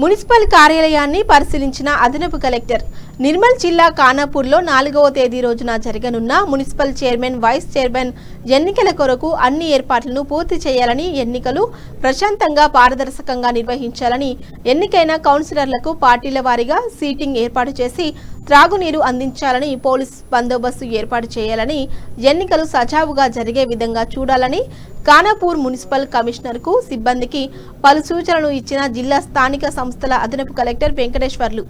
Municipal కార్యాలయాన్ని పరిశీలించిన అదనపు కలెక్టర్ నిర్మల్ జిల్లా ఖానాపూర్లో 4వ తేదీ రోజున జరగనున్న మున్సిపల్ చైర్మన్ వైస్ చైర్మన్ ఎన్నికల కొరకు అన్ని ఏర్పాట్లను పూర్తి చేయాలని, ఎన్నికలు ప్రశాంతంగా పారదర్శకంగా నిర్వహించాలని, ఎన్నికైన కౌన్సిలర్లకు పార్టీల వారీగా సీటింగ్ ఏర్పాటు చేసి త్రాగునీరు అందించాలని, పోలీస్ బందోబస్తు ఏర్పాటు చేయాలని, ఎన్నికలు సజావుగా జరిగే విధంగా చూడాలని ఖానాపూర్ మున్సిపల్ కమిషనర్కు సిబ్బందికి పలు సూచనలు ఇచ్చిన జిల్లా స్థానిక సంస్థల అదనపు కలెక్టర్ వెంకటేశ్వర్లు.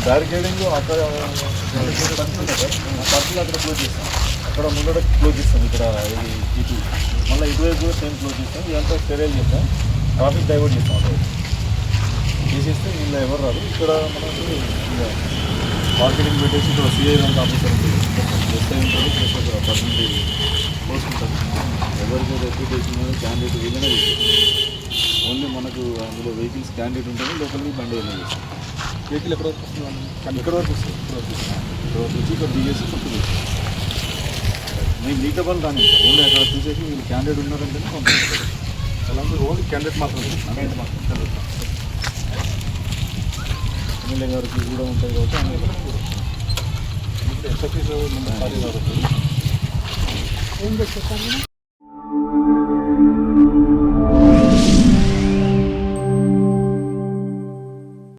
బ్యారికేడింగ్ అక్కడ క్లోజ్ చేస్తాం, అక్కడ ముందర క్లోజ్ చేస్తాం, ఇక్కడ ఇటు మళ్ళీ ఇటువైపు కూడా సేమ్ క్లోజ్ చేస్తాం. ఇదంతా స్టెరైల్ చేస్తాం, ట్రాఫిక్ డైవర్ట్ చేస్తాం. అక్కడ చేసేస్తే వీళ్ళు ఎవరు రాదు. ఇక్కడ మనకు మార్కెటింగ్ పెట్టేసి ఇక్కడ సిఐ రంగ ఆఫీసర్ ఉంటుంది, ఎస్ఐ ఉంటుంది, ప్లస్ ఒక పర్సెంటేజ్ పోసుకుంటారు. ఎవరికి రెప్యుటేషన్ క్యాండిడేట్ ఏదైనా చేస్తారు. ఓన్లీ మనకు అందులో వెహికల్స్ క్యాండిడేట్ ఉంటుంది, లోపలికి బండి ఏమైనా చేస్తాం. వెహికల్ ఎక్కడ వరకు వస్తుంది? ఇక్కడ వరకు వస్తుంది. ఇక్కడ వరకు వచ్చి ఇక్కడ దిగేసి చుట్టూ చేస్తాం. మేము మీటప్ వాళ్ళు రాని ఓన్లీ అక్కడ చూసేసి వీళ్ళు క్యాండిడేట్ ఉన్నారంటేనే పంపిస్తారు. అలాంటి ఓన్లీ క్యాండిడేట్ మాత్రం ఎమ్మెల్యే గారికి కూడా ఉంటాయి కాబట్టి ఎస్ఎఫ్ఈ ఏం చెప్పారు.